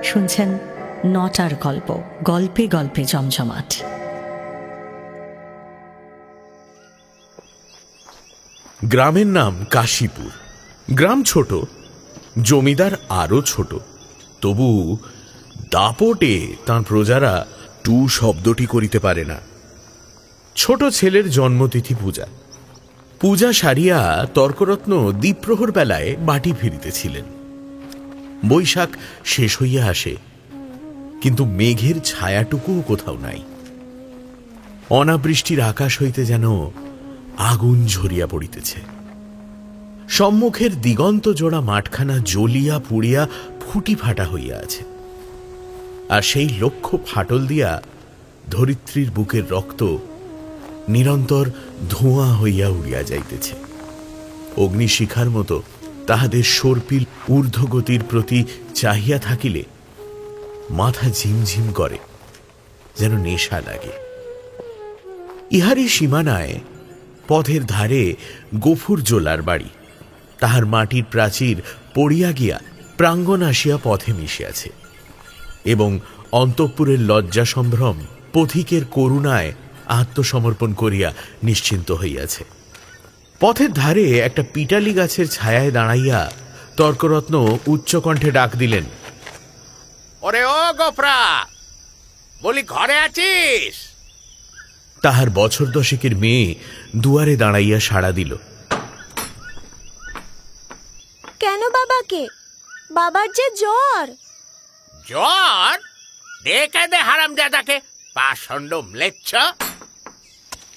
শুনছেন নটার গল্প, গল্পে গল্পে জমজমাট। গ্রামের নাম কাশীপুর। গ্রাম ছোট, জমিদার আরো ছোট, তবু দাপটে তাঁর প্রজারা টু শব্দটি করিতে পারে না। ছোট ছেলের জন্মতিথি পূজা। পূজা সারিয়া তর্করত্ন দ্বীপ্রহর বেলায় বাটি ফিরিতেছিলেন। বৈশাখ শেষ হইয়া আসে, কিন্তু মেঘের ছায়াটুকুও কোথাও নাই। অনাবৃষ্টির আকাশ হইতে যেন আগুন ঝরিয়া পড়িতেছে। সম্মুখের দিগন্ত জোড়া মাঠখানা জ্বলিয়া পুড়িয়া ফুটি ফাটা হইয়া আছে, আর সেই লক্ষ্য ফাটল দিয়া ধরিত্রীর বুকের রক্ত নিরন্তর ধোঁয়া হইয়া উড়িয়া যাইতেছে। অগ্নিশিখার মতো তাহাদের সর্পিল ঊর্ধ্বগতির প্রতি চাহিয়া থাকিলে মাথা ঝিমঝিম করে, যেন নেশা লাগে। ইহারই সীমানায় পথের ধারে গফুর জোলার বাড়ি। তাহার মাটির প্রাচীর পড়িয়া গিয়া প্রাঙ্গণ আসিয়া পথে মিশিয়াছে, এবং অন্তঃপুরের লজ্জা সম্ভ্রম পথিকের করুণায় আত্মসমর্পণ করিয়া নিশ্চিন্ত হইয়াছে। পথের ধারে একটা পিটালি গাছের ছায়ায় দাঁড়াইয়া তর্করত্ন উচ্চকণ্ঠে ডাক দিলেন, ওরে ও গোফরা, বলি ঘরে আছিস? তাহার বছর দশেকের মেয়ে দুয়ারে দাঁড়াইয়া সাড়া দিল। কেন বাবাকে? বাবার যে জ্বর। জ্বর? দেখে দে হারামজাদাকে, পাষণ্ড ম্লেচ্ছ।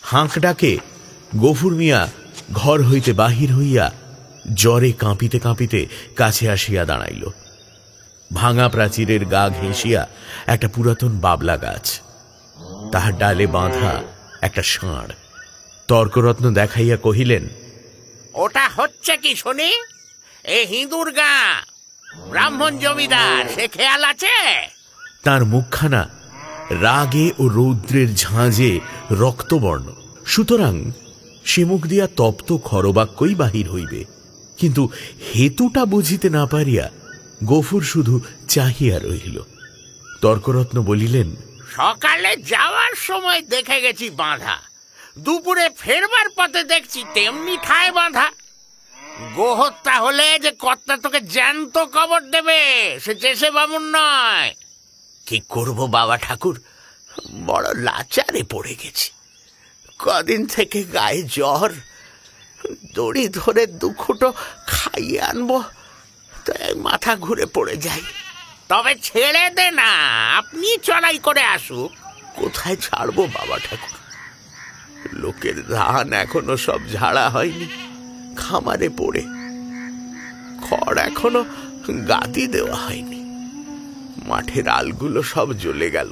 হাঁক ডাকে গফুর মিয়া ঘর হইতে বাহির হইয়া জ্বরে কাঁপিতে কাঁপিতে কাছে আসিয়া দাঁড়াইল। ভাঙা প্রাচীরের গা ঘেঁষিয়া একটা পুরাতন বাবলা গাছ, তাহার ডালে বাঁধা একটা ষাঁড়। তর্করত্ন দেখাইয়া কহিলেন, ওটা হচ্ছে কি শুনি? এ হিঁদুর গা, ব্রাহ্মণ জমিদার, সে খেয়াল আছে? তার মুখখানা রাগে ও রৌদ্রের ঝাঁজে রক্তবর্ণ, সুতরাং সে মুখ দিয়া তপ্ত খরবাক্যই বাহির হইবে। কিন্তু হেতুটা বুঝিতে না পারিয়া গফুর শুধু চাহিয়া রহিল। তর্করত্ন বলিলেন, সকালে যাওয়ার সময় দেখে গেছি বাঁধা, দুপুরে ফেরবার পথে দেখছি তেমনি ঠায় বাঁধা। গোহত্যা হলে যে কর্তা তোকে জ্যান্ত কবর দেবে, সে চেষে বামুন নয়। কি করব বাবা ঠাকুর, বড় লাচারে পড়ে গেছি। কদিন থেকে গায়ে জ্বর, দড়ি ধরে দুখুটো খাইয়ে আনবো, তাই মাথা ঘুরে পড়ে যাই। তবে ছেড়ে দে না, আপনি চড়াই করে আসুক। কোথায় ছাড়বো বাবা ঠাকুর? লোকের ধান এখনো সব ঝাড়া হয়নি, খামারে পড়ে। খড় এখনো গাদি দেওয়া হয়নি। মাঠের আলগুলো সব জ্বলে গেল,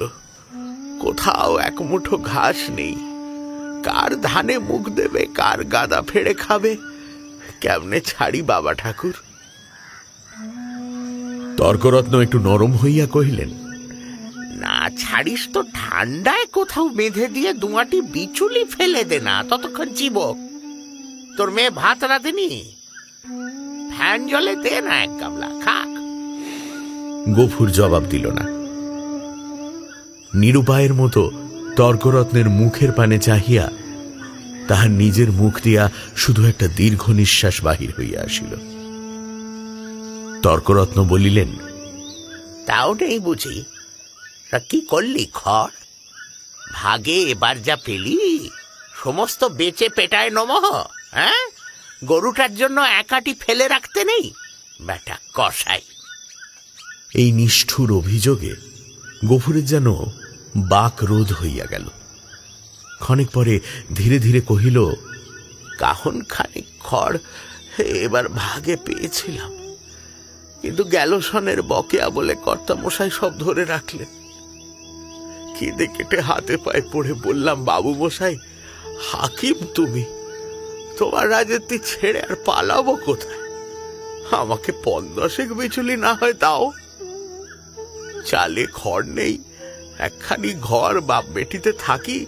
কোথাও এক মুঠো ঘাস নেই। কার ধানে মুখ দেবে, কার গাদা ফেড়ে খাবে, কেমনে ছাড়ি বাবা ঠাকুর? তর্করত্ন একটু নরম হইয়া কহিলেন, না ছাড়িস তো ঠান্ডায় কোথাও বেঁধে দিয়ে দুয়াটি বিচুলি ফেলে দে না, ততক্ষণ জীবক। তোর মেয়ে ভাত রাঁধেনি, ফ্যান জলে দে না এক গামলা, খাক। গফুর জবাব দিল না। নিরুপায়ের মতো তর্করত্নের মুখের পানে চাহিয়া তাহার নিজের মুখ দিয়া শুধু একটা দীর্ঘ নিঃশ্বাস বাহির হইয়া আসিল। তর্করত্ন বলিলেন, তাও নেই বুঝি? কি করলি খড়? ভাগে এবার যা পেলি সমস্ত বেচে পেটায় নমঃ। হ্যাঁ, গরুটার জন্য একাটি ফেলে রাখতে নেই? বেটা কসাই। এই নিষ্ঠুর অভিযোগে গফুরের যেন বাক রোধ হইয়া গেল। ক্ষণিক পরে ধীরে ধীরে কহিল, কাহন খানিক খড় এবার ভাগে পেয়েছিলাম, কিন্তু গেল সনের বকেয়া বলে কর্তা মশাই সব ধরে রাখলেন। খিদে কেটে হাতে পায়ে পড়ে বললাম, বাবু মশাই, হাকিম তুমি, তোমার রাজত্ব ছেড়ে আর পালাবো কোথায়? আমাকে 15 বিচুলি না হয় দাও। চালে খড় নেই, একখানি ঘর বাপ বেটিতে থাকি,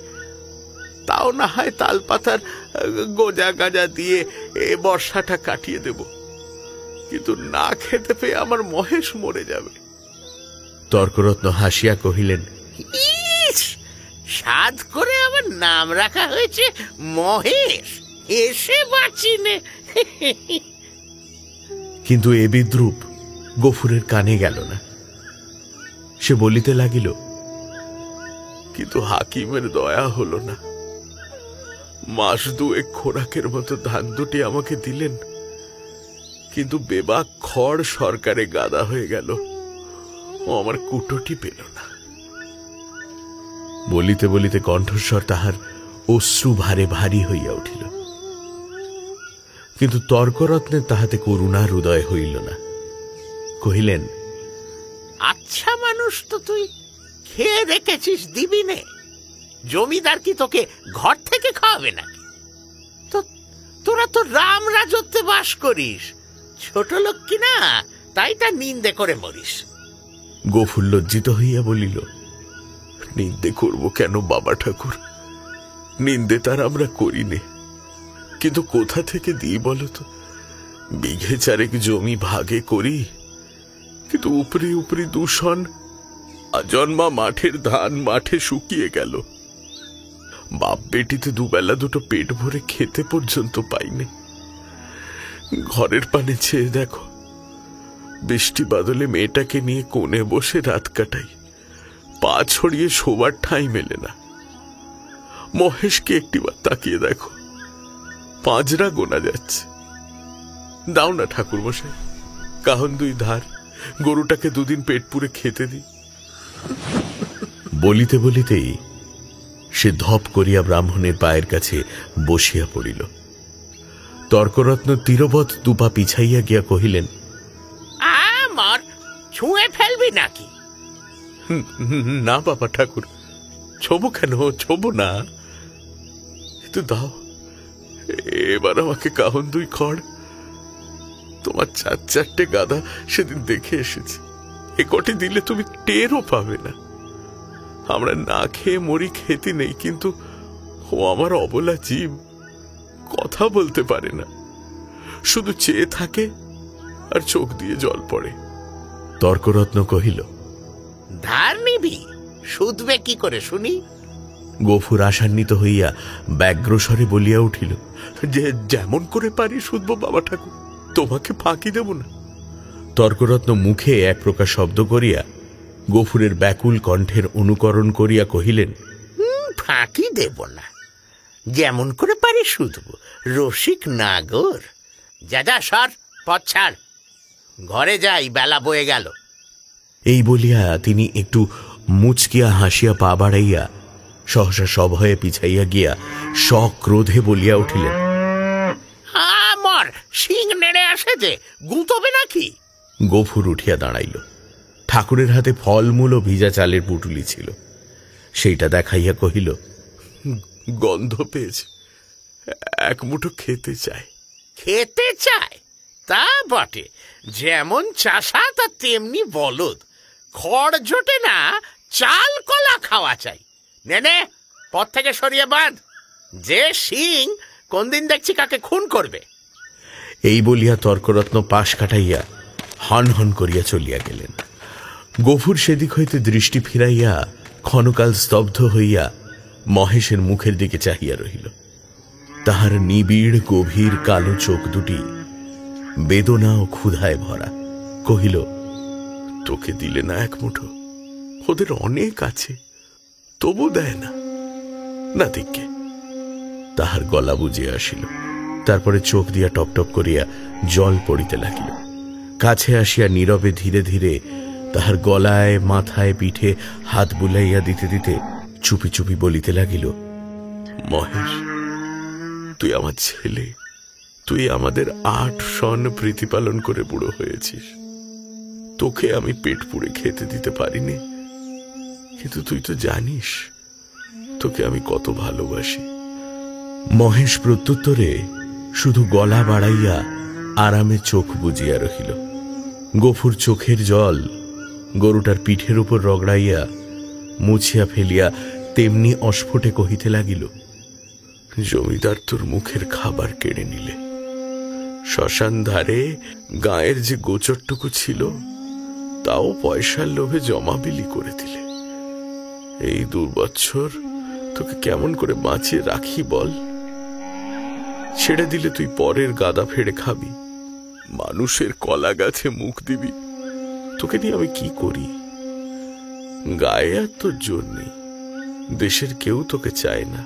তাও না হয় তালপাতার গোজা গাজা দিয়ে এ বর্ষাটা কাটিয়ে দেব, কিন্তু না খেতে পেয়ে আমার মহেশ মরে যাবে। তর্করত্ন হাসিয়া কহিলেন, ইস, সাধ করে আমার নাম রাখা হয়েছে মহেশ, এসে বাঁচিনে। কিন্তু এ বিদ্রূপ গফুরের কানে গেল না। সে বলিতে লাগিল, কিন্তু হাকিমের দয়া হলো না। মাস দুয়েক খোরাকের মতো ধান দুটি আমাকে দিলেন, কিন্তু বেবাক খড় সরকারে গাদা হয়ে গেল, ও আমার কুটোটি পেল না। বলিতে বলিতে কণ্ঠস্বর তাহার অশ্রু ভারে ভারী হইয়া উঠিল, কিন্তু তর্করত্নের তাহাতে করুণার উদয় হইল না। কহিলেন, আচ্ছা মানুষ তো তুই, খেয়ে রেখেছিস দিবি নে? জমিদার কি তোকে ঘর থেকে খাওয়াবে নাকি? তো তোরা তো রাম রাজত্বে বাস করিস, ছোট লোক কি না, তাই তা নিন্দে করে মরিস। গফুর লজ্জিত হইয়া বলিল, নিন্দে করব কেন বাবা ঠাকুর? নিন্দে তার আমরা করিনে, কিন্তু কোথা থেকে দিই বলো তো? বিঘে চারেক জমি ভাগে করি, কিন্তু উপরি উপরি দূষণ। আজন্মা মাঠের ধান মাঠে শুকিয়ে গেল। বাপ বেটিতে দুবেলা দুটো পেট ভরে খেতে পর্যন্ত পাইনি। ঘরের পানে চেয়ে দেখো, বৃষ্টি বাদলে মেয়েটাকে নিয়ে কোণে বসে রাত কাটাই, পা ছড়িয়ে শোবার ঠাঁই মেলে না। মহেশকে একটিবার তাকিয়ে দেখো, পাঁজরা গোনা যাচ্ছে। দাও না ঠাকুর মশাই, কাহন দুই ধার, গরুটাকে দুদিন পেট পুরে খেতে দি। বলিতে বলিতেই সে ধপ করিয়া ব্রাহ্মণের পায়ের কাছে বসিয়া পড়িল। তর্করত্ন তীরবৎ দুপা পিছাইয়া গিয়া কহিলেন, আমার ছুঁয়ে ফেলবি নাকি? না বাবা ঠাকুর, ছোবো কেন, ছোবো না, কিন্তু দাও এবার আমাকে কাহন দুই খড়। তোমার 4-4টে গাদা সেদিন দেখে এসেছি, এ কটি দিলে তুমি টেরও পাবে না। আমরা না খেয়ে মরি, খেতে নেই, কিন্তু ও আমার অবলা জীব, কথা বলতে পারে না, শুধু চেয়ে থাকে আর চোখ দিয়ে জল পড়ে। তর্করত্ন কহিল, ধার নিবি, শুধবে কি করে শুনি? গফুর আশান্বিত হইয়া ব্যগ্রস্বরে বলিয়া উঠিল, যে যেমন করে পারি শুধবো বাবা ঠাকুর, তোমাকে ফাঁকি দেব না। তর্করত্ন মুখে এক প্রকার শব্দ করিয়া গফুরের ব্যাকুল কণ্ঠের অনুকরণ করিয়া কহিলেন, ফাঁকি দেব না, যেমন করে পারি শুধবো, রসিক নাগর। যা যা সর, পথ ছাড়, ঘরে যাই, বেলা বয়ে গেল। এই বলিয়া তিনি একটু মুচকিয়া হাসিয়া পা বাড়াইয়া সহসা সভয়ে পিছাইয়া গিয়া সক্রোধে বলিয়া উঠিলেন, আমার শিং নেড়ে আসে যে, গুঁতবে নাকি? গফুর উঠিয়া দাঁড়াইল। ঠাকুরের হাতে ফলমূল ও ভিজা চালের পুটুলি ছিল, সেইটা দেখাইয়া কহিল, গন্ধ পেয়েছে, এক মুঠো খেতে চায়। খেতে চায় তা বটে, যেমন চাষা তা তেমনি বলদ। খড় জোটে না, চাল কলা খাওয়া চাই। নে নে, পথ থেকে সরিয়ে বাঁধ, যে শিং কোন দিন দেখছি কাকে খুন করবে। এই বলিয়া তর্করত্ন পাশ কাটাইয়া হন হন করিয়া চলিয়া গেলেন। গফুর সেদিক হইতে দৃষ্টি ফিরাইয়া ক্ষণকাল স্তব্ধ হইয়া মহেশের মুখের দিকে চাহিয়া রহিল। তাহার নিবিড় গভীর কালো চোখ দুটি বেদনা ও ক্ষুধায় ভরা। কহিল, তোকে দিলে না এক মুঠো? ওদের অনেক আছে, তবু দেয় না, না দিকে। তাহার গলা বুঝিয়া আসিল, তারপরে চোখ দিয়া টপটপ করিয়া জল পড়িতে লাগিল। কাছে আসিয়া নীরবে ধীরে ধীরে তাহার গলায়, মাথায়, পিঠে হাত বুলাইয়া দিতে দিতে চুপি চুপি বলিতে লাগিল, মহেশ, তুই আমার ছেলে, তুই আমাদের 8 সন প্রীতিপালন করে বুড়ো হয়েছিস। তোকে আমি পেট পুড়ে খেতে দিতে পারিনি, কিন্তু তুই তো জানিস তোকে আমি কত ভালোবাসি। মহেশ প্রত্যুত্তরে শুধু গলা বাড়াইয়া আরামে চোখ বুজিয়া রহিল। গফুর চোখের জল গরুটার পিঠের উপর রগড়াইয়া মুছিয়া ফেলিয়া তেমনি অস্ফুটে কহিতে লাগিল, জমিদার তোর মুখের খাবার কেড়ে নিলে। শ্মশান ধারে গায়ের যে গোচরটুকু ছিল তাও পয়সার লোভে জমা বিলি করে দিলে। এই 2 বছর তোকে কেমন করে বাঁচিয়ে রাখি বল? ছেড়ে দিলে তুই পরের গাদা ফেড়ে খাবি, মানুষের কলা গাছে মুখ দিবি। তোকে নিয়ে আমি কি করি? গায়ে আর তোর জোর নেই, দেশের কেউ তোকে চায় না।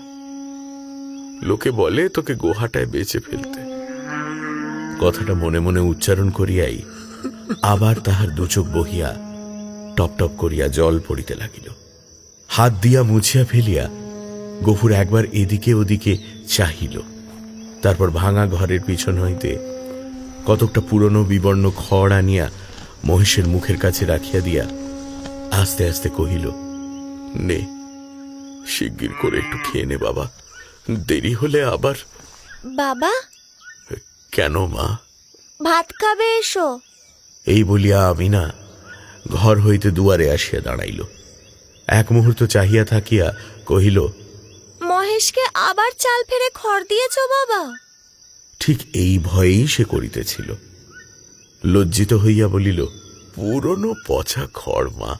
লোকে বলে তোকে গোহাটায় বেচে ফেলতে। কথাটা মনে মনে উচ্চারণ করিয়াই আবার তাহার 2 চোখ বহিয়া টপ টপ করিয়া জল পড়িতে লাগিল। হাত দিয়া মুছিয়া ফেলিয়া গফুর একবার এদিকে ওদিকে চাহিল। তারপর ভাঙা ঘরের পিছন হইতে কতকটা পুরনো বিবর্ণ খড় আনিয়া মহেশের মুখের কাছে রাখিয়া দিয়া আস্তে আস্তে কহিল, নে, শিগগির করে একটু খেয়ে নে বাবা, দেরি হলে আবার। বাবা, কেন মা? ভাত খাবে, এসো। এই বলিয়া আমিনা ঘর হইতে দুয়ারে আসিয়া দাঁড়াইল। এক মুহূর্ত চাহিয়া থাকিয়া কহিল, মহেশকে আবার চাল ফেরে খড় দিয়েছ বাবা? ঠিক এই ভয়েই সে করিতেছিল। লজ্জিত হইয়া বলিল, পুরনো পচা খড় মা,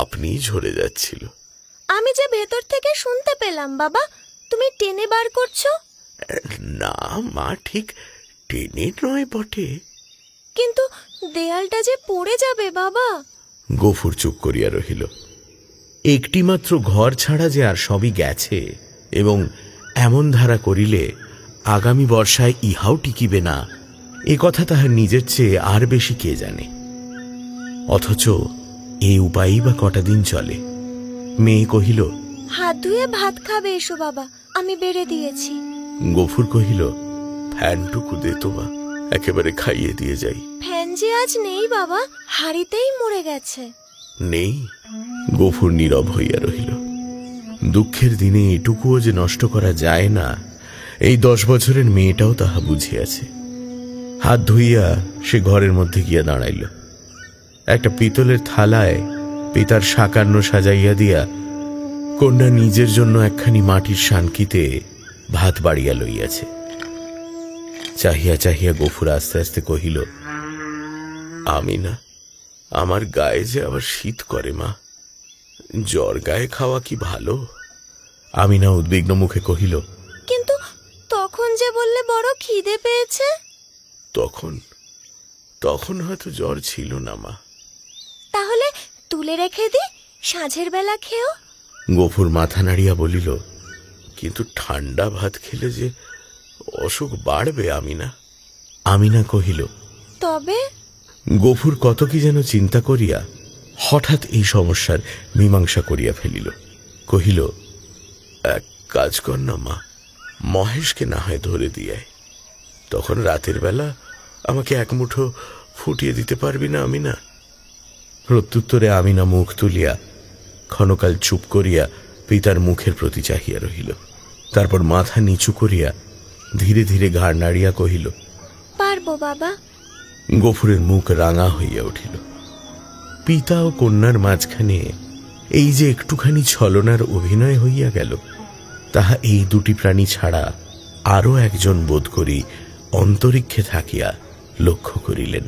আপনি ঝরে যাচ্ছিল। আমি যে ভেতর থেকে শুনতে পেলাম বাবা, তুমি টেনে বার করছো। না মা, ঠিক টেনে নয় বটে, কিন্তু দেয়ালটা যে পড়ে যাবে বাবা। গফুর চুপ করিয়া রহিল। একটি মাত্র ঘর ছাড়া যে আর সবই গেছে, এবং এমন ধারা করিলে আগামী বর্ষায় ইহাও টিকিবে না, এ কথা তাহার নিজের চেয়ে আর বেশি কে জানে। অথচ এই উপায়ই বা কটা দিন চলে। মেয়ে কহিল, হাত ধুয়ে ভাত খাবে, এসো বাবা, আমি বেড়ে দিয়েছি। গফুর কহিল, ফ্যানটুকু দে তো মা, একেবারে খাইয়ে দিয়ে যাই। ফ্যান যে আজ নেই বাবা, হাড়িতেই মরে গেছে। নেই? গফুর নীরব হইয়া রহিল। দুঃখের দিনে এটুকুও যে নষ্ট করা যায় না, এই 10 বছরের মেয়েটাও তাহা বুঝিয়াছে। হাত ধুইয়া সে ঘরের মধ্যে গিয়া দাঁড়াইল। একটা পিতলের থালায় পিতার সাকান্ন সাজাইয়া দিয়া কন্যা নিজের জন্য একখানি মাটির শানকিতে ভাত বাড়িয়া লইয়াছে। চাহিয়া চাহিয়া গফুর আস্তে আস্তে কহিল, আমিনা, আমার গায়ে যে আবার শীত করে মা, জ্বর গায়ে খাওয়া কি ভালো? আমিনা উদ্বিগ্ন মুখে কহিল, কিন্তু তখন যে বললে বড় খিদে পেয়েছে। তখন হয়তো জ্বর ছিল না মা। তাহলে তুলে রেখে দি, সাঁঝের বেলা খেও। গফুর মাথা নাড়িয়া বলিল, কিন্তু ঠান্ডা ভাত খেলে যে অসুখ বাড়বে আমিনা। আমিনা কহিল, তবে? গফুর কত কি যেন চিন্তা করিয়া হঠাৎ এই সমস্যার মীমাংসা করিয়া ফেলিল। কহিল, এক কাজ কর না মা, মহেশকে না হয় ধরে দিয়ে, তখন রাতের বেলা আমাকে এক মুঠো ফুটিয়ে দিতে পারবি না আমিনা? প্রত্যুত্তরে আমিনা মুখ তুলিয়া ক্ষণকাল চুপ করিয়া পিতার মুখের প্রতি চাহিয়া রহিল। তারপর মাথা নিচু করিয়া ধীরে ধীরে ঘাড় নাড়িয়া কহিল, পারবো বাবা। গফুরের মুখ রাঙা হইয়া উঠিল। পিতা ও কন্যার মাঝখানে এই যে একটুখানি ছলনার অভিনয় হইয়া গেল, তাহা এই 2টি প্রাণী ছাড়া আরো একজন বোধ করি অন্তরিক্ষে থাকিয়া লক্ষ্য করিলেন।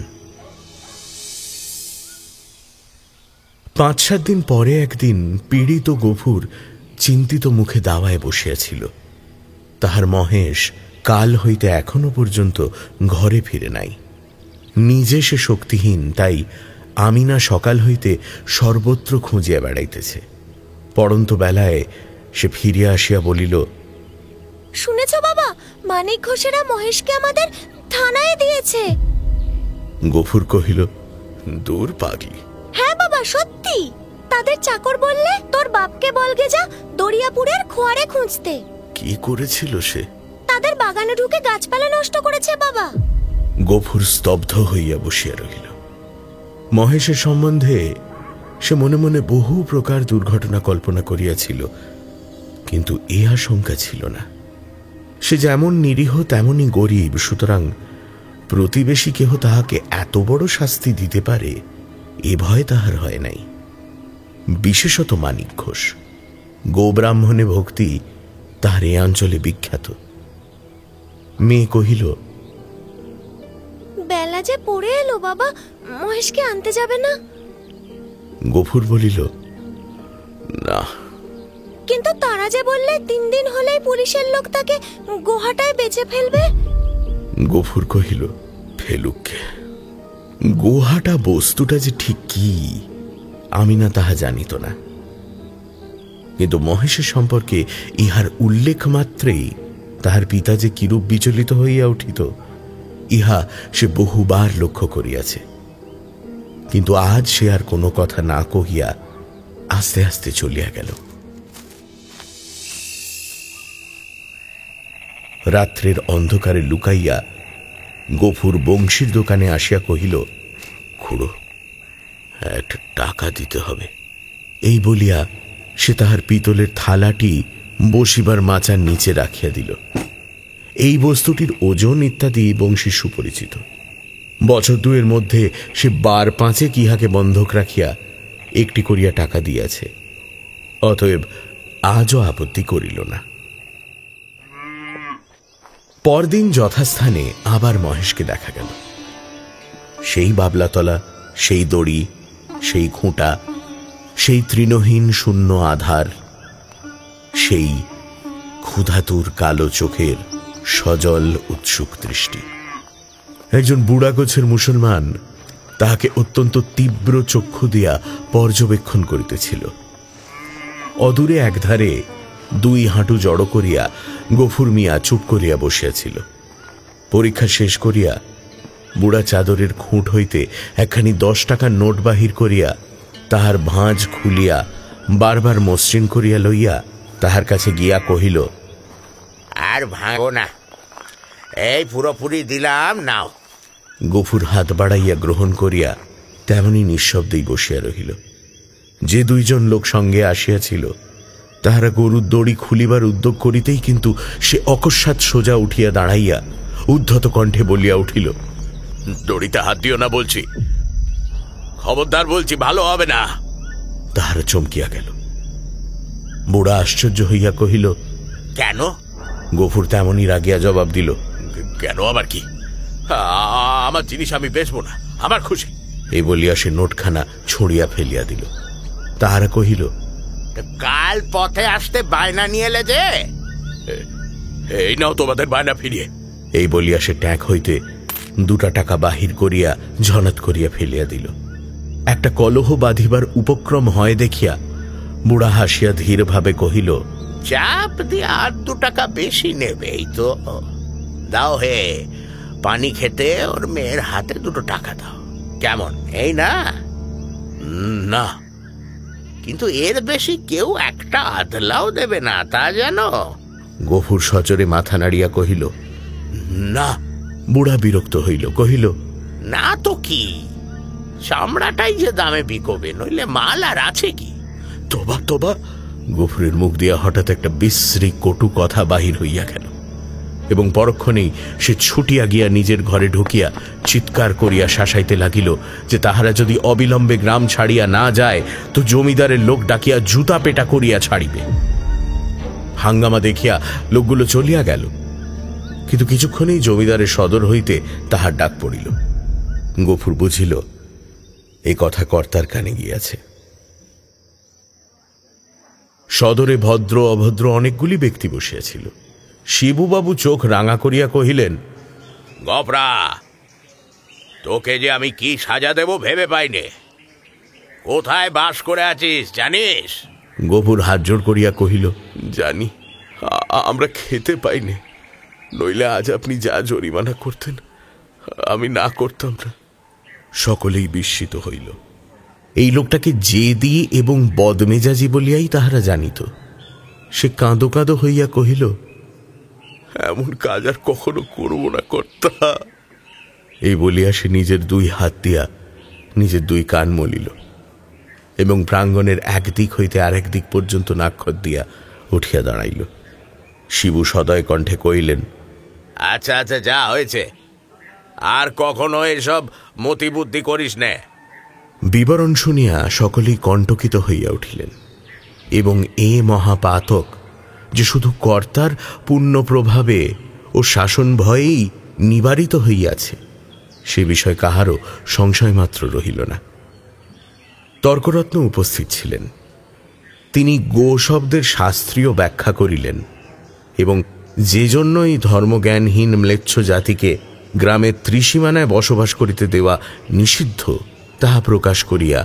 5-7 দিন পরে একদিন পীড়িত গফুর চিন্তিত মুখে দাওয়ায় বসিয়াছিল। তাহার মহেশ কাল হইতে এখনো পর্যন্ত ঘরে ফিরে নাই। নিজে সে শক্তিহীন, তাই আমিনা সকাল হইতে সর্বত্র খুঁজিয়া বেড়াইতেছে। পড়ন্ত বেলায় সে ফিরিয়া আসিয়া বলিল, শুনেছ বাবা, মানিক ঘোষেরা মহেশকে আমাদের থানায় দিয়েছে। গফুর কহিল, দূর পাগলি। হ্যাঁ বাবা, সত্যি। তাদের চাকর বললে তোর বাপকে বলগে যা দরিয়াপুরের খোয়ারে খুঁজতে। কি করেছিল সে? তাদের বাগানে ঢুকে গাছপালা নষ্ট করেছে বাবা। গফুর স্তব্ধ হইয়া বসিয়া রহিল। মহেশের সম্বন্ধে সে মনে মনে বহু প্রকার দুর্ঘটনা কল্পনা করিয়াছিল, কিন্তু এ আশঙ্কা ছিল না। সে যেমন নিরীহ তেমনই গরিব, সুতরাং প্রতিবেশী কেহ তাহাকে এত বড় শাস্তি দিতে পারে এ ভয় তাহার হয় নাই। বিশেষত মানিক ঘোষ, গোব্রাহ্মণে ভক্তি তাহার এ অঞ্চলে বিখ্যাত। মেয়ে কহিল, বেলা যে পড়ে এলো বাবা, মহেশকে আনতে যাবে না? গফুর বলিল, না। কিন্তু তারা যে বললে 3 দিন হলেই পুলিশের লোক তাকে গুহাটায় বেঁচে ফেলবে। গফুর কহিল, ফেলুককে। গুহাটা বস্তুটা যে ঠিক কি আমি না তাহা জানিত না, কিন্তু মহেশের সম্পর্কে ইহার উল্লেখ মাত্রেই তাহার পিতা যে কিরূপ বিচলিত হইয়া উঠিত ইহা সে বহুবার লক্ষ্য করিয়াছে। কিন্তু আজ সে আর কোনো কথা না কহিয়া আস্তে আস্তে চলিয়া গেল। রাত্রের অন্ধকারে লুকাইয়া গফুর বংশীর দোকানে আসিয়া কহিল, খুড়ো, একটা টাকা দিতে হবে। এই বলিয়া সে তাহার পিতলের থালাটি বসিবার মাচার নিচে রাখিয়া দিল। এই বস্তুটির ওজন ইত্যাদি বংশীর সুপরিচিত। বছর 2 মধ্যে সে 5 ইহাকে বন্ধক রাখিয়া একটি করিয়া টাকা দিয়াছে, অতএব আজও আপত্তি করিল না। পরদিন যথাস্থানে আবার মহেশকে দেখা গেল। সেই বাবলাতলা, সেই দড়ি, সেই খুঁটা, সেই তৃণহীন শূন্য আধার, সেই ক্ষুধাতুর কালো চোখের সজল উৎসুক দৃষ্টি। একজন বুড়া গোছের মুসলমান তাহাকে অত্যন্ত তীব্র চক্ষু দিয়া পর্যবেক্ষণ করিতেছিল। অদূরে একধারে 2 হাঁটু জড়ো করিয়া গফুর মিয়া চুপ করিয়া বসিয়াছিল। পরীক্ষা শেষ করিয়া বুড়া চাদরের খুঁট হইতে একখানি 10 টাকার নোট বাহির করিয়া তাহার ভাঁজ খুলিয়া বারবার মসৃণ করিয়া লইয়া তাহার কাছে গিয়া কহিল, আর ভাঙো না, এই পুরোপুরি দিলাম, নাও। গফুর হাত বাড়াইয়া গ্রহণ করিয়া তেমনি নিঃশব্দেই বসিয়া রহিল। যে 2 জন লোক সঙ্গে আসিয়াছিল তাহারা গরুর দড়ি খুলিবার উদ্যোগ করিতেই কিন্তু সে অকস্মাৎ সোজা উঠিয়া দাঁড়াইয়া উদ্ধত কণ্ঠে বলিয়া উঠিল, দড়িতে হাত দিও না বলছি, খবরদার বলছি, ভালো হবে না। তাহারা চমকিয়া গেল। বুড়া আশ্চর্য হইয়া কহিল, কেন? গফুর তেমনই রাগিয়া জবাব দিল, কেন আবার কি? আমার জিনিস আমি বেচবো না, আমার খুশি। এই বলিয়া সে নোটখানা ছড়িয়া ফেলিয়া দিল। তাহারা কহিল, কাল পথে আসতে বায়না নিয়ে এলে যে, এই নাও তোমাদের বায়না ফিরিয়ে। এই বলিয়া সে ট্যাঁক হইতে 2 টাকা বাহির করিয়া ঝনাত করিয়া ফেলিয়া দিল। একটা কলহ বাঁধিবার উপক্রম হয় দেখিয়া বুড়া হাসিয়া ধীরভাবে কহিল, চাপ দিয়ে আর 2 টাকা বেশি নেবে, এই তো দাও হে, পানি খেতে ওর মেয়ের হাতে 2 টাকা দাও, কেমন? এই না? না, কিন্তু এর বেশি কেউ একটা আধলাও দেবে না, তা জানো? গফুর সচরে মাথা নাড়িয়া কহিল, না। বুড়া বিরক্ত হইল, কহিল, না তো কি, চামড়াটাই যে দামে বিকোবে, নইলে মাল আর আছে কি? তোবা তোবা। গফুরের মুখ দিয়া হঠাৎ একটা বিশ্রী কটু কথা বাহির হইয়া গেল এবং পরক্ষণেই সে ছুটিয়া গিয়া নিজের ঘরে ঢুকিয়া চিৎকার করিয়া শাসাইতে লাগিল যে তাহারা যদি অবিলম্বে গ্রাম ছাড়িয়া না যায় তো জমিদারের লোক ডাকিয়া জুতা পেটা করিয়া ছাড়িবে। হাঙ্গামা দেখিয়া লোকগুলো চলিয়া গেল, কিন্তু কিছুক্ষণেই জমিদারের সদর হইতে তাহার ডাক পড়িল। গফুর বুঝিল এই কথা কর্তার কানে গিয়াছে। সদরে ভদ্র অভদ্র অনেকগুলি ব্যক্তি বসিয়াছিল। শিবুবাবু চোখ রাঙা করিয়া কহিলেন, গফরা, তোকে যে আমি কি সাজা দেব ভেবে পাইনে। কোথায় বাস করে আছিস জানিস? গফুর হাত জোড় করিয়া কহিল, জানি, আমরা খেতে পাইনে, নইলে আজ আপনি যা জরিমানা করতেন আমি না করতাম না। সকলেই বিস্মিত হইল। এই লোকটাকে জেদি এবং বদমেজাজি বলিয়াই তাহারা জানিত। সে কাঁদো কাঁদো হইয়া কহিল, এমন কাজ আর কখনো করব না কর্তা। এই বলিয়া সে নিজের 2 হাত দিয়া নিজের 2 কান মলিল এবং প্রাঙ্গণের একদিক হইতে আরেক দিক পর্যন্ত নাক্ষর দিয়া উঠিয়া দাঁড়াইল। শিবু সদয় কণ্ঠে কইলেন, আচ্ছা আচ্ছা, যা হয়েছে, আর কখনো এসব মতিবুদ্ধি করিস নে। বিবরণ শুনিয়া সকলেই কণ্টকিত হইয়া উঠিলেন এবং এ মহাপাতক যে শুধু কর্তার পুণ্য প্রভাবে ও শাসন ভয়েই নিবারিত হইয়াছে সে বিষয় কাহারও সংশয় মাত্র রহিল না। তর্করত্ন উপস্থিত ছিলেন। তিনি গো শব্দের শাস্ত্রীয় ব্যাখ্যা করিলেন এবং যে জন্যই ধর্মজ্ঞানহীন ম্লেচ্ছ জাতিকে গ্রামের ত্রিসীমানায় বসবাস করিতে দেওয়া নিষিদ্ধ তাহা প্রকাশ করিয়া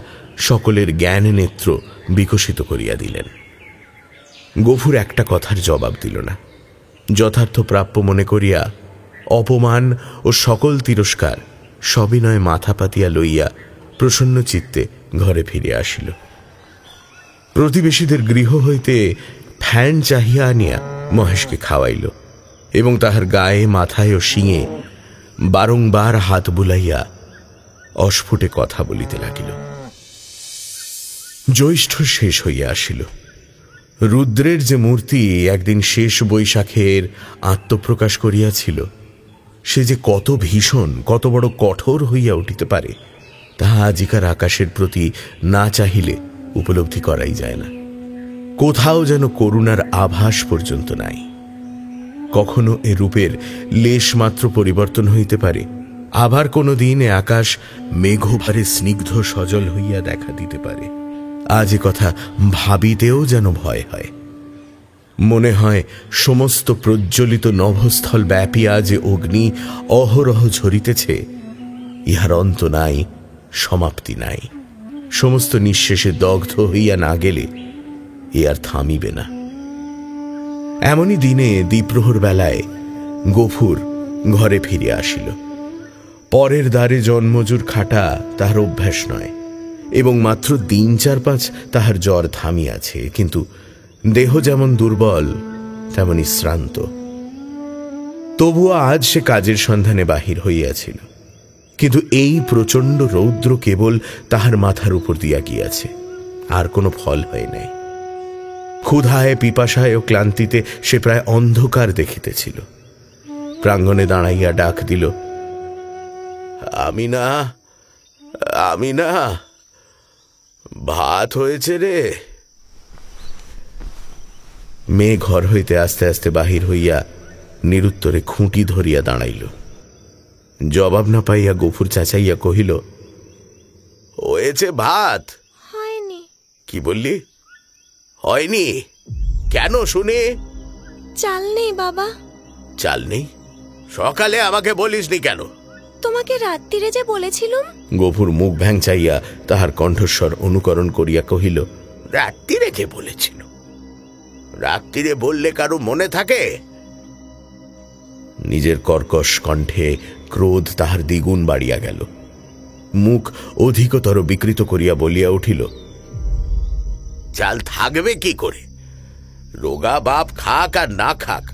সকলের জ্ঞান নেত্র বিকশিত করিয়া দিলেন। গফুর একটা কথার জবাব দিল না। যথার্থ প্রাপ্য মনে করিয়া অপমান ও সকল তিরস্কার সবিনয় মাথা পাতিয়া লইয়া প্রসন্ন চিত্তে ঘরে ফিরে আসিল। প্রতিবেশীদের গৃহ হইতে ফ্যান চাহিয়া আনিয়া মহেশকে খাওয়াইল এবং তাহার গায়ে মাথায় ও শিঙে বারংবার হাত বুলাইয়া অস্ফুটে কথা বলিতে লাগিল। জ্যৈষ্ঠ শেষ হইয়া আসিল। রুদ্রের যে মূর্তি একদিন শেষ বৈশাখের আত্মপ্রকাশ করিয়াছিল, সে যে কত ভীষণ, কত বড় কঠোর হইয়া উঠিতে পারে তাহা আজিকার আকাশের প্রতি না চাহিলে উপলব্ধি করাই যায় না। কোথাও যেন করুণার আভাস পর্যন্ত নাই। কখনো এ রূপের লেশ মাত্র পরিবর্তন হইতে পারে, আবার কোনো দিন এ আকাশ মেঘভারে স্নিগ্ধ সজল হইয়া দেখা দিতে পারে। আজ এ কথা ভাবিতেও যেন ভয় হয়। মনে হয় সমস্ত প্রজ্বলিত নভস্থল ব্যাপিয়া যে অগ্নি অহরহ ঝরিতেছে, ইহার অন্ত নাই, সমাপ্তি নাই। সমস্ত নিঃশেষে দগ্ধ হইয়া না গেলে এ আর থামিবে না। এমনই দিনে দ্বিপ্রহর বেলায় গফুর ঘরে ফিরে আসিল। পরের দ্বারে জন্মজুর খাটা তাহার অভ্যাস নয় এবং মাত্র 3-4-5 তাহার জ্বর থামিয়াছে, কিন্তু দেহ যেমন দুর্বল তেমনি শ্রান্ত। তবুও আজ সে কাজের সন্ধানে বাহির হইয়াছিল, কিন্তু এই প্রচণ্ড রৌদ্র কেবল তাহার মাথার উপর দিয়া গিয়াছে, আর কোনো ফল হয় নাই। ক্ষুধায়, পিপাসায় ও ক্লান্তিতে সে প্রায় অন্ধকার দেখিতেছিল। প্রাঙ্গণে দাঁড়াইয়া ডাক দিল, আমিনা, আমিনা, ভাত হয়েছে রে। মেয়ে ঘর হইতে আস্তে আস্তে বাহির হইয়া নিরুত্তরে খুঁটি ধরিয়া দাঁড়াইল। জবাব না পাইয়া গফুর চাচাইয়া কহিল, হয়েছে ভাত? হয়নি। কি বললি? হয়নি? কেন শুনে? চাল নেই বাবা। চাল নেই? সকালে আমাকে বলিসনি কেন? তোমাকে রাত্রিরে যে বলেছিলুম। গফুর মুখ ভ্যাংচাইয়া তাহার কণ্ঠস্বর অনুকরণ করিয়া কহিল, রাত্রিরে যে বলেছিল? রাত্রিরে বললে কারো মনে থাকে? নিজের কর্কশ কণ্ঠে ক্রোধ তাহার দ্বিগুণ বাড়িয়া গেল। মুখ অধিকতর বিকৃত করিয়া বলিয়া উঠিল, চাল থাকবে কি করে? রোগা বাপ খাক আর না খাক,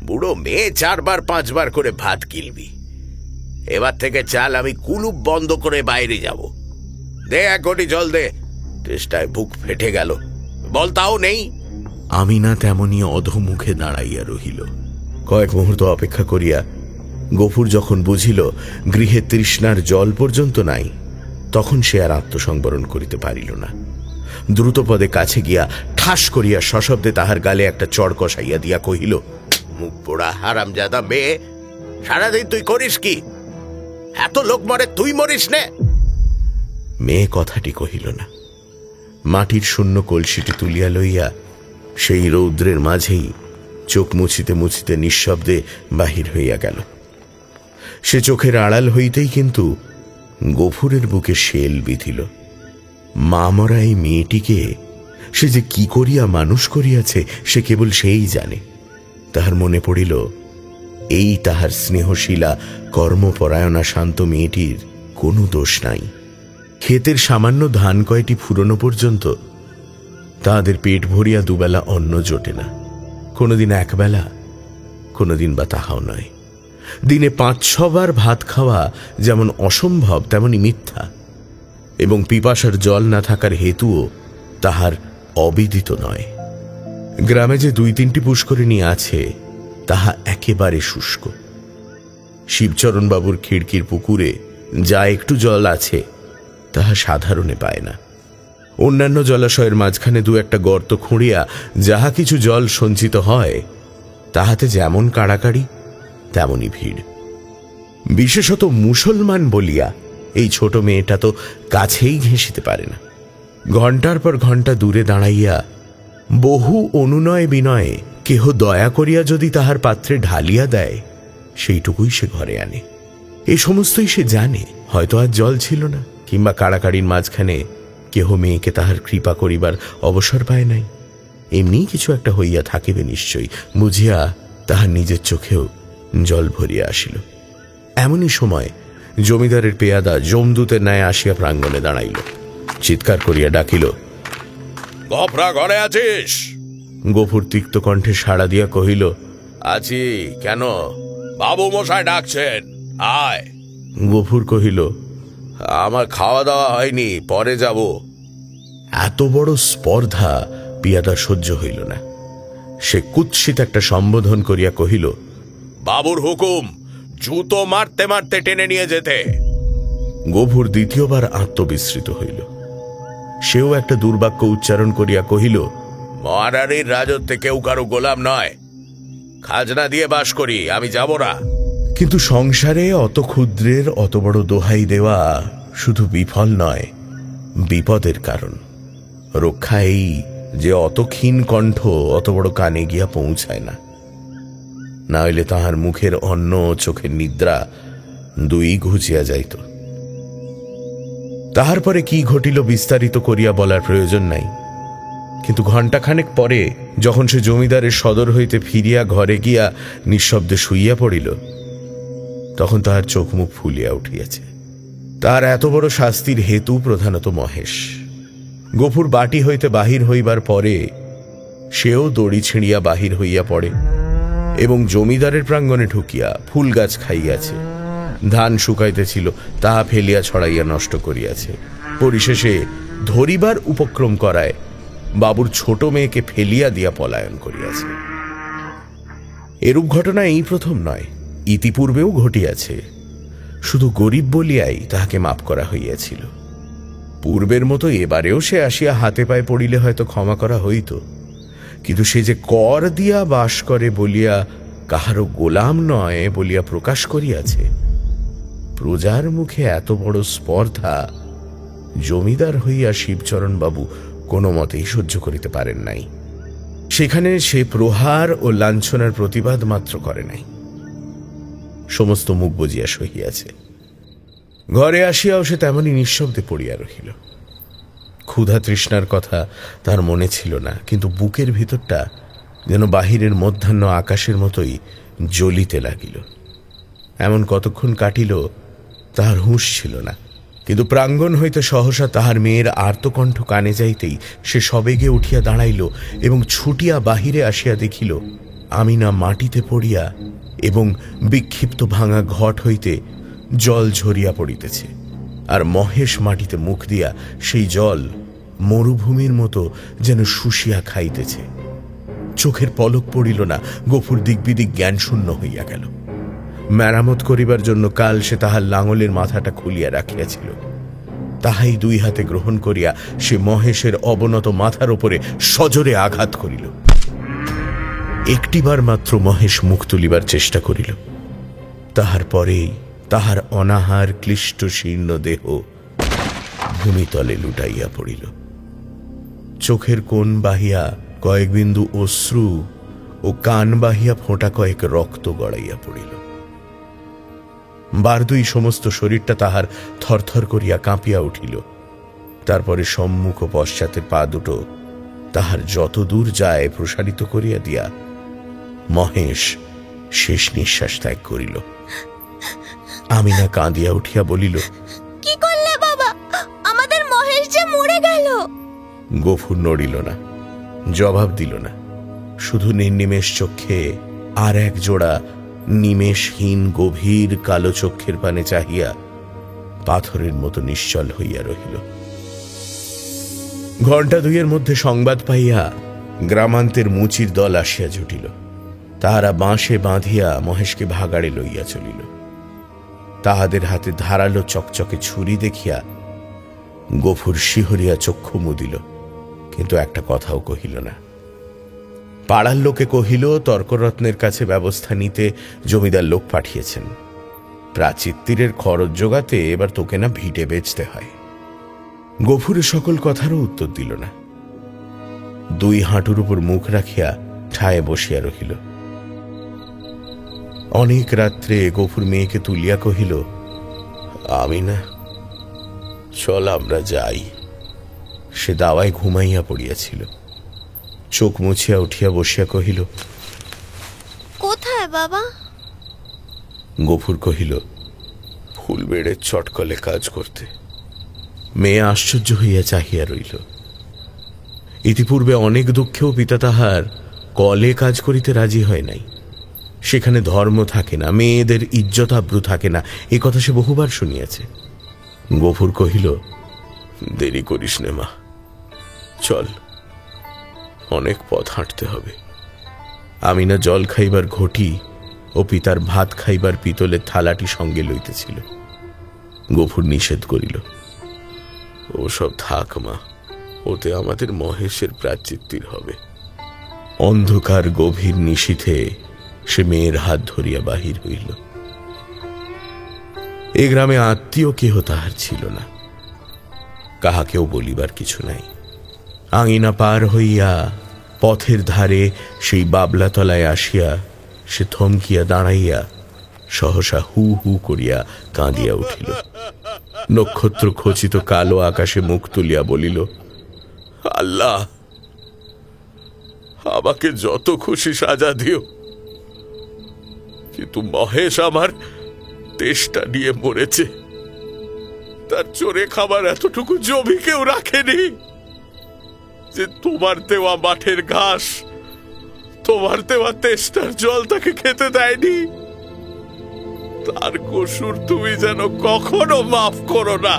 বুড়ো মেয়ে 4-5 বার করে ভাত গিলবি। এবার থেকে চাল আমি কুলুপ বন্ধ করে বাইরে যাব। দে 1 ঘটি জল দে, তেষ্টায় বুক ফেটে গেল। বল তাও নেই? আমিনা তেমনি অধমুখে দাঁড়াইয়া রহিল। কয়েক মুহূর্ত অপেক্ষা করিয়া গফুর যখন বুঝিল গৃহে তৃষ্ণার জল পর্যন্ত নাই, তখন সে আর আত্মসংবরণ করিতে পারিল না। দ্রুতপদে কাছে গিয়া ঠাস করিয়া সশব্দে তাহার গালে একটা চড় কষাইয়া দিয়া কহিল, মুখ পোড়া হারামজাদা মেয়ে, সারাদিন তুই করিস কি? এত লোক মরে, তুই মরিস নে? মেয়ে কথাটি কহিল না। মাটির শূন্য কলসিটি তুলিয়া লইয়া সেই রৌদ্রের মাঝেই চোখ মুছিতে মুছিতে নিঃশব্দে বাহির হইয়া গেল। সে চোখের আড়াল হইতেই কিন্তু গফুরের বুকে শেল বিঁধিল। মা মরা এই মেয়েটিকে সে যে কি করিয়া মানুষ করিয়াছে সে কেবল সেই জানে। তাহার মনে পড়িল, এই তাহার স্নেহশীলা কর্মপরায়ণা শান্ত মেয়েটির কোনো দোষ নাই। ক্ষেতের সামান্য ধান কয়টি ফুরনো পর্যন্ত তাহাদের পেট ভরিয়া দুবেলা অন্ন জোটে না। কোনোদিন একবেলা, কোনোদিন বা তাহাও নয়। দিনে 5-6 বার ভাত খাওয়া যেমন অসম্ভব তেমনি মিথ্যা, এবং পিপাসার জল না থাকার হেতুও তাহার অবিদিত নয়। গ্রামে যে 2-3টি পুষ্করিণী আছে তাহা একেবারে শুষ্ক। শিবচরণবাবুর খিড়কির পুকুরে যা একটু জল আছে তাহা সাধারণে পায় না। অন্যান্য জলাশয়ের মাঝখানে 2-1টা গর্ত খুঁড়িয়া যাহা কিছু জল সঞ্চিত হয় তাহাতে যেমন কাড়াকাড়ি তেমনই ভিড়। বিশেষত মুসলমান বলিয়া এই ছোট মেয়েটা তো কাছেই ঘেঁষিতে পারে না। ঘণ্টার পর ঘণ্টা দূরে দাঁড়াইয়া বহু অনুনয় বিনয়ে কেহ দয়া করিয়া যদি তাহার পাত্রে ঢালিয়া দেয় সেইটুকুই সে ঘরে আনে। এই সমস্তই সে জানে। হয়তো আর জল ছিল না, কিংবা কাড়াকাড়ির মাঝখানে কেহ মেয়েকে তাহার কৃপা করিবার অবসর পায় নাই। এমনি কিছু একটা হইয়া থাকিবে নিশ্চয়ই বুঝিয়া তাহার নিজের চোখেও জল ভরিয়া আসিল। এমনই সময় জমিদারের পেয়াদা যমদূতের ন্যায় আসিয়া প্রাঙ্গণে দাঁড়াইল। চিৎকার করিয়া ডাকিল, গফরা ঘরে আছিস? গফুর তিক্ত কণ্ঠে সাড়া দিয়া কহিল, আছি। কেন? বাবু মশাই ডাকছেন, আয়। গফুর কহিল, আমার খাওয়া দাওয়া হয়নি, পরে যাব। এত বড় স্পর্ধা পিয়াদার সহ্য হইল না। সে কুৎসিত একটা সম্বোধন করিয়া কহিল, বাবুর হুকুম, জুতো মারতে মারতে টেনে নিয়ে যেতে। গফুর দ্বিতীয়বার আত্মবিস্মৃত হইল। সেও একটা দুর্বাক্য উচ্চারণ করিয়া কহিল, মহারানীর রাজত্বে কেউ কারো গোলাম নয়, খাজনা দিয়ে বাস করি, আমি যাব না। কিন্তু সংসারে অত ক্ষুদ্রের অত বড় দোহাই দেওয়া শুধু বিফল নয়, বিপদের কারণ। রক্ষা এই যে অত ক্ষীণ কণ্ঠ অত বড় কানে গিয়া পৌঁছায় না, না হইলে তাহার মুখের অন্ন ও চোখের নিদ্রা দুই ঘুচিয়া যাইত। তাহার পরে কি ঘটিল বিস্তারিত করিয়া বলার প্রয়োজন নাই। কিন্তু ঘণ্টাখানেক পরে যখন সে জমিদারের সদর হইতে ফিরিয়া ঘরে গিয়া নিঃশব্দে শুইয়া পড়িল, তখন তাহার চোখ মুখ ফুলিয়া উঠিয়াছে। তাহার এত বড় শাস্তির হেতু প্রধানত মহেশ। গফুর বাটি হইতে বাহির হইবার পরে সেও দড়ি ছিঁড়িয়া বাহির হইয়া পড়ে এবং জমিদারের প্রাঙ্গণে ঢুকিয়া ফুল গাছ খাইয়াছে, ধান শুকাইতেছিল তাহা ফেলিয়া ছড়াইয়া নষ্ট করিয়াছে। পরিশেষে ধরিবার উপক্রম করায় বাবুর ছোট মেয়েকে ফেলিয়া দিয়া পলায়ন করিয়াছে। এরূপ ঘটনা এই প্রথম নয়, ইতিপূর্বেও ঘটিয়াছে। শুধু গরিব বলিয়াই তাহাকে মাপ করা হইয়াছিল। পূর্বের মতো এবারেও সে আসিয়া হাতে পায়ে পড়িলে হয়তো ক্ষমা করা হইত, কিন্তু সে যে কর দিয়া বাস করে বলিয়া কাহারও গোলাম নয় বলিয়া প্রকাশ করিয়াছে, প্রজার মুখে এত বড় স্পর্ধা জমিদার হইয়া শিবচরণ বাবু কোনো মতেই সহ্য করিতে পারেন নাই। সেখানে সে প্রহার ও লাঞ্ছনার প্রতিবাদ মাত্র করে নাই, সমস্ত মুখ বুজিয়া সহিয়াছে। ঘরে আসিয়াও সে তেমনই নিঃশব্দে পড়িয়া রহিল। ক্ষুধা তৃষ্ণার কথা তার মনে ছিল না, কিন্তু বুকের ভিতরটা যেন বাহিরের মধ্যাহ্ন আকাশের মতোই জ্বলিতে লাগিল। এমন কতক্ষণ কাটিল তাহার হুঁশ ছিল না, কিন্তু প্রাঙ্গণ হইতে সহসা তাহার মেয়ের আর্তকণ্ঠ কানে যাইতেই সে সবেগে উঠিয়া দাঁড়াইল এবং ছুটিয়া বাহিরে আসিয়া দেখিল আমিনা মাটিতে পড়িয়া এবং বিক্ষিপ্ত ভাঙা ঘট হইতে জল ঝরিয়া পড়িতেছে, আর মহেশ মাটিতে মুখ দিয়া সেই জল মরুভূমির মতো যেন শুষিয়া খাইতেছে। চোখের পলক পড়িল না, গফুর দিকবিদিক জ্ঞান শূন্য হইয়া গেল। মেরামত করিবার জন্য কাল সে তাহার লাঙলের মাথাটা খুলিয়া রাখিয়াছিল, তাহাই দুই হাতে গ্রহণ করিয়া সে মহেশের অবনত মাথার উপরে সজোরে আঘাত করিল। একটিবার মাত্র মহেশ মুখ তুলিবার চেষ্টা করিল, তাহার পরেই তাহার অনাহার ক্লিষ্ট শীর্ণ দেহ ভূমিতলে লুটাইয়া পড়িল। চোখের কোণ বাহিয়া কয়েক বিন্দু অশ্রু ও কান বাহিয়া ফোঁটা কয়েক রক্ত গড়াইয়া পড়িল। বারদুই সমস্ত শরীরটা তাহার থরথর করিয়া কাঁপিয়া উঠিল। তারপরে সম্মুখ ও পশ্চাতের পা দুটো তাহার যত দূর যায় প্রসারিত করিয়া দিয়া মহেশ শেষ নিঃশ্বাস ত্যাগ করিল। আমিনা কাঁদিয়া উঠিয়া বলিল, কি করলে বাবা? আমাদের মহেশ যে মরে গেল। গফুর নড়িল না, জবাব দিল না, শুধু নির্নিমেষ চক্ষে আর এক জোড়া নিমেষহীন গভীর কালো চক্ষের পানে চাহিয়া পাথরের মতো নিশ্চল হইয়া রহিল। ঘণ্টা দুইয়ের মধ্যে সংবাদ পাইয়া গ্রামান্তের মুচির দল আসিয়া জুটিল। তাহারা বাঁশে বাঁধিয়া মহেশকে ভাগাড়ে লইয়া চলিল। তাহাদের হাতে ধারালো চকচকে ছুরি দেখিয়া গফুর শিহরিয়া চক্ষু মুদিল, কিন্তু একটা কথাও কহিল না। পাড়ার লোকে কহিল তর্করত্নের কাছে ব্যবস্থা নিতে জমিদার লোক পাঠিয়েছেন, প্রাচীর তীরের খরচ জোগাতে এবার তোকে না ভিটে বেচতে হয়। গফুরে সকল কথারও উত্তর দিল না। দুই হাঁটুর উপর মুখ রাখিয়া ঠায়ে বসিয়া রহিল। অনেক রাত্রে গফুর মেয়েকে তুলিয়া কহিল, আমি না, চল আমরা যাই। সে দাওয়ায় ঘুমাইয়া পড়িয়াছিল। চোখ মুছিয়া উঠিয়া বসিয়া কহিল, কোথায় বাবা? গফুর কহিল, ফুলবেড়ের চটকলে কাজ করতে। মেয়ে আশ্চর্য হইয়া চাহিয়া রইল। ইতিপূর্বে অনেক দুঃখেও পিতা তাহার কলে কাজ করিতে রাজি হয় নাই। সেখানে ধর্ম থাকে না, মেয়েদের ইজ্জত আব্রু থাকে না, এ কথা সে বহুবার শুনিয়াছে। গফুর কহিল, দেরি করিস নে মা, চল, অনেক পথ হাঁটতে হবে। আমি না জল খাইবার ঘটি ও পিতার ভাত খাইবার পিতলের থালাটি সঙ্গে লইতেছিল। গফুর নিষেধ করিল, ও সব থাক মা, ওতে আমাদের মহেশের প্রাচিত্তির হবে। অন্ধকার গভীর নিশীথে সে মেয়ের হাত ধরিয়া বাহির হইল। এ গ্রামে আত্মীয় কেহ তাহার ছিল না, কাহাকেও বলিবার কিছু নাই। আঙিনা পার হইয়া পথের ধারে সেই বাবলাতলায় আসিয়া সে থমকিয়া দাঁড়াইয়া সহসা হু হু করিয়া কাঁদিয়া উঠিল। নক্ষত্র খচিত কালো আকাশে মুখ তুলিয়া বলিল, আল্লাহ, আমাকে যত খুশি সাজা দিও, কিন্তু মহেশ আমার তেষ্টা নিয়ে মরেছে। তার চোরে খাবার এতটুকু জমি কেউ রাখেনি যে তোমার দেওয়া মাঠের ঘাস, তোমার দেওয়া তেষ্টার জল তাকে খেতে দেয়নি। তার কসুর তুমি যেন কখনো মাফ করো না।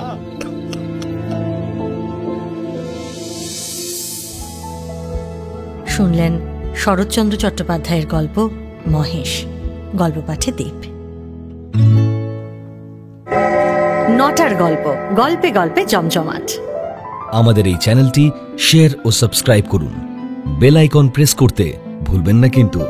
শুনলেন শরৎচন্দ্র চট্টোপাধ্যায়ের গল্প মহেশ। গল্প পাঠে দীপ। নটার গল্প, গল্পে গল্পে জমজমাট। আমাদের এই চ্যানেলটি শেয়ার ও সাবস্ক্রাইব করুন। বেল আইকন প্রেস করতে ভুলবেন না কিন্তু।